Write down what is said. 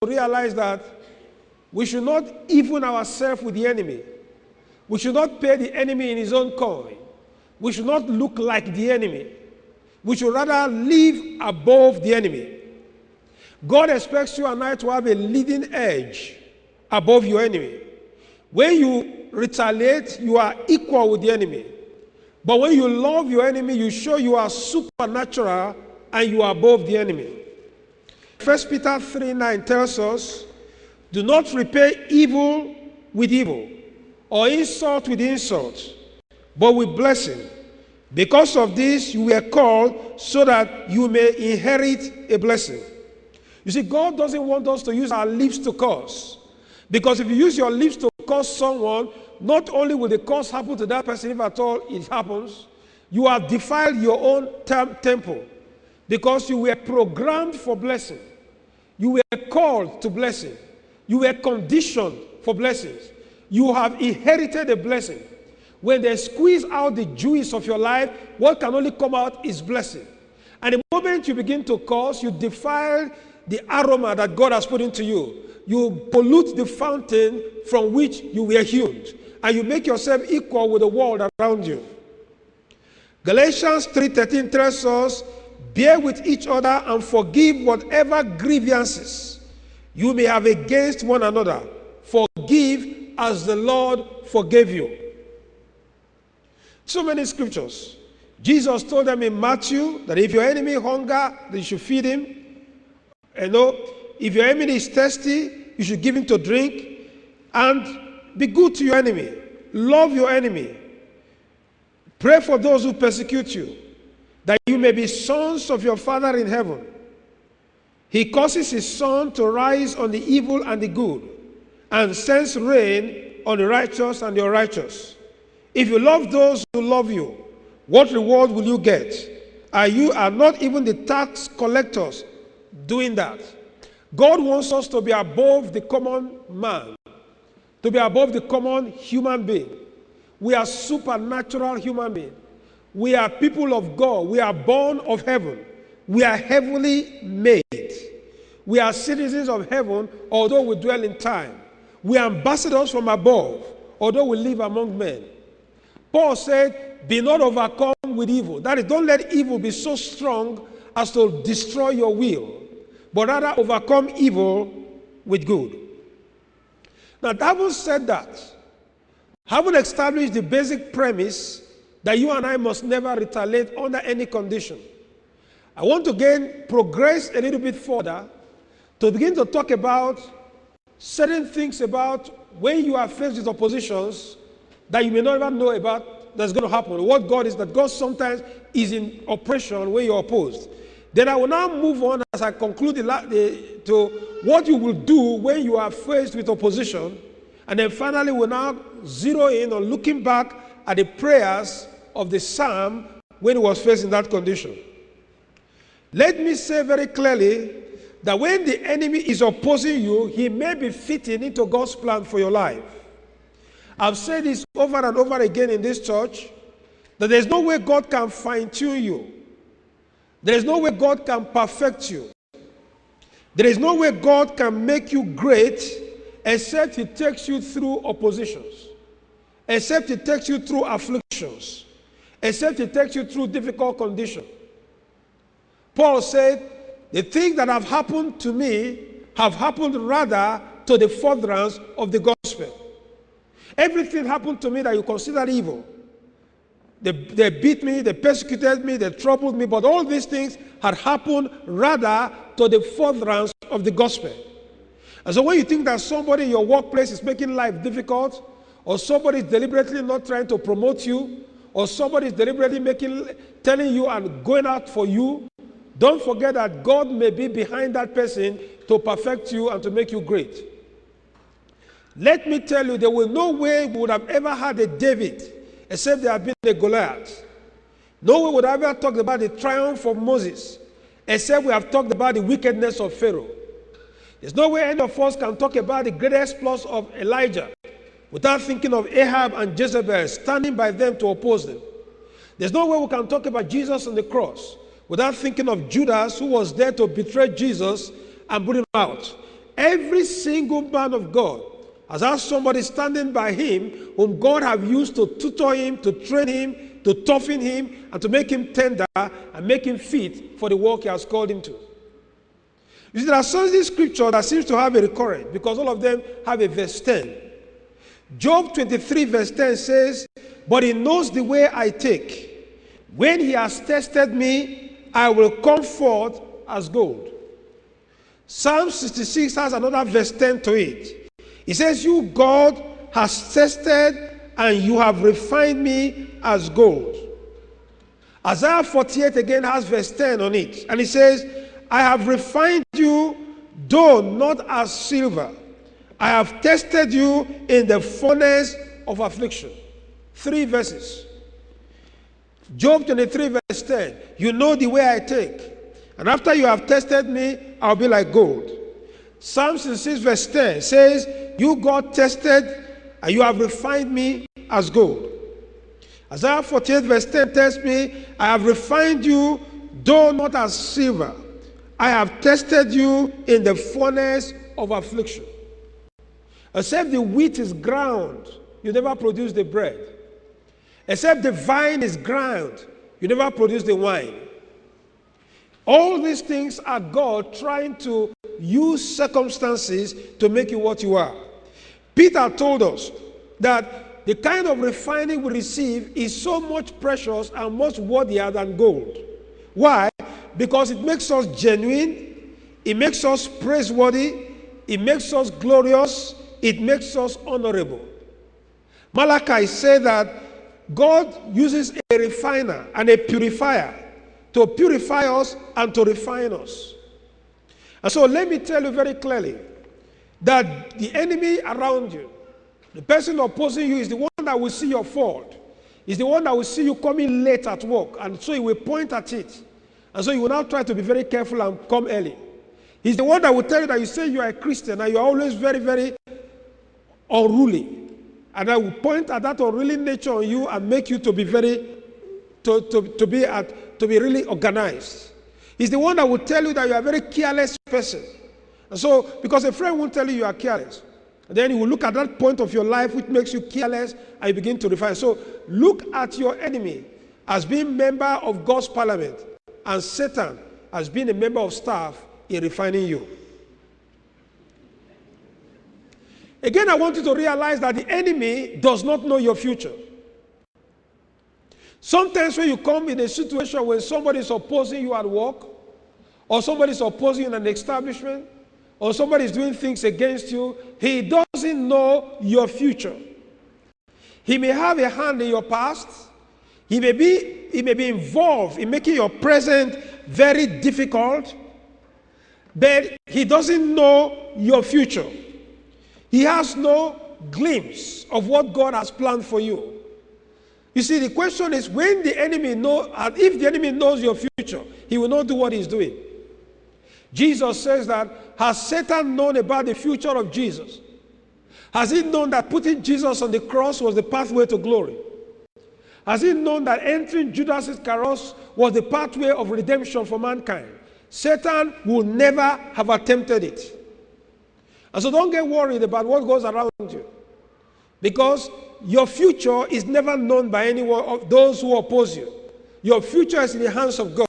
realize that we should not even ourselves with the enemy. We should not pay the enemy in his own coin. We should not look like the enemy. We should rather live above the enemy. God expects you and I to have a leading edge above your enemy. When you retaliate, you are equal with the enemy. But when you love your enemy, you show you are supernatural and you are above the enemy. 1 Peter 3:9 tells us, do not repay evil with evil or insult with insult, but with blessing. Because of this, you were called so that you may inherit a blessing. You see, God doesn't want us to use our lips to curse. Because if you use your lips to curse someone, not only will the curse happen to that person, if at all it happens, you have defiled your own temple. Because you were programmed for blessing. You were called to blessing. You were conditioned for blessings. You have inherited a blessing. When they squeeze out the juice of your life, what can only come out is blessing. And the moment you begin to curse, you defile the aroma that God has put into you. You pollute the fountain from which you were hewn. And you make yourself equal with the world around you. Galatians 3:13 tells us, bear with each other and forgive whatever grievances you may have against one another. Forgive as the Lord forgave you. So many scriptures. Jesus told them in Matthew that if your enemy hunger, then you should feed him. If your enemy is thirsty, you should give him to drink. And be good to your enemy. Love your enemy. Pray for those who persecute you, that you may be sons of your Father in heaven. He causes his sun to rise on the evil and the good, and sends rain on the righteous and the unrighteous. If you love those who love you, what reward will you get? Are not even the tax collectors doing that? God wants us to be above the common man, to be above the common human being. We are supernatural human beings. We are people of God. We are born of heaven. We are heavenly made. We are citizens of heaven, although we dwell in time. We are ambassadors from above, although we live among men. Paul said, be not overcome with evil. That is, don't let evil be so strong as to destroy your will, but rather overcome evil with good. Now, having said that, having established the basic premise that you and I must never retaliate under any condition, I want to progress a little bit further to begin to talk about certain things about when you are faced with oppositions that you may not even know about that's going to happen. What God is, that God sometimes is in oppression when you're opposed. Then I will now move on as I conclude to what you will do when you are faced with opposition. And then finally we'll now zero in on looking back at the prayers of the psalm when he was facing that condition. Let me say very clearly that when the enemy is opposing you, he may be fitting into God's plan for your life. I've said this over and over again in this church, that there's no way God can fine-tune you. There is no way God can perfect you. There is no way God can make you great except he takes you through oppositions, except he takes you through afflictions, except he takes you through difficult conditions. Paul said, the things that have happened to me have happened rather to the furtherance of the gospel. Everything happened to me that you consider evil. They beat me, they persecuted me, they troubled me, but all these things had happened rather to the furtherance of the gospel. And so when you think that somebody in your workplace is making life difficult, or somebody is deliberately not trying to promote you, or somebody is deliberately telling you and going out for you, don't forget that God may be behind that person to perfect you and to make you great. Let me tell you, there was no way we would have ever had a David except there had been a Goliath. No way would have ever talked about the triumph of Moses except we have talked about the wickedness of Pharaoh. There's no way any of us can talk about the great exploits of Elijah without thinking of Ahab and Jezebel standing by them to oppose them. There's no way we can talk about Jesus on the cross without thinking of Judas, who was there to betray Jesus and put him out. Every single man of God has had somebody standing by him whom God have used to tutor him, to train him, to toughen him, and to make him tender and make him fit for the work he has called him to. You see, there are some in this scripture that seems to have a recurrent because all of them have a verse 10. Job 23 verse 10 says, "But he knows the way I take. When he has tested me, I will come forth as gold." Psalm 66 has another verse 10 to it. It says, "You, God, has tested and you have refined me as gold." Isaiah 48 again has verse 10 on it. And it says, "I have refined you, though not as silver. I have tested you in the furnace of affliction." 3 verses. Job 23 verse 10. "You know the way I take. And after you have tested me, I'll be like gold." Psalm 66 verse 10 says, "You, God, tested and you have refined me as gold." Isaiah 48 verse 10 tells me, "I have refined you, though not as silver. I have tested you in the furnace of affliction." Except the wheat is ground, you never produce the bread. Except the vine is ground, you never produce the wine. All these things are God trying to use circumstances to make you what you are. Peter told us that the kind of refining we receive is so much precious and much worthier than gold. Why? Because it makes us genuine, it makes us praiseworthy, it makes us glorious, it makes us honorable. Malachi said that God uses a refiner and a purifier to purify us and to refine us. And so let me tell you very clearly that the enemy around you, the person opposing you, is the one that will see your fault. Is the one that will see you coming late at work, and so he will point at it. And so you will now try to be very careful and come early. He's the one that will tell you that you say you are a Christian and you are always very, very unruly. And I will point at that unruly nature on you and make you to be very, to be really organized. He's the one that will tell you that you are a very careless person. And so, because a friend won't tell you you are careless, and then he will look at that point of your life which makes you careless, and you begin to refine. So, look at your enemy as being member of God's parliament, and Satan as being a member of staff in refining you. Again, I want you to realize that the enemy does not know your future. Sometimes when you come in a situation where somebody is opposing you at work, or somebody is opposing you in an establishment, or somebody is doing things against you, he doesn't know your future. He may have a hand in your past. He may be involved in making your present very difficult, but he doesn't know your future. He has no glimpse of what God has planned for you. You see, the question is, when the enemy knows, and if the enemy knows your future, he will not do what he's doing. Jesus says that, has Satan known about the future of Jesus? Has he known that putting Jesus on the cross was the pathway to glory? Has he known that entering Judas Iscariot was the pathway of redemption for mankind? Satan will never have attempted it. And so don't get worried about what goes around you, because your future is never known by anyone of those who oppose you. Your future is in the hands of God.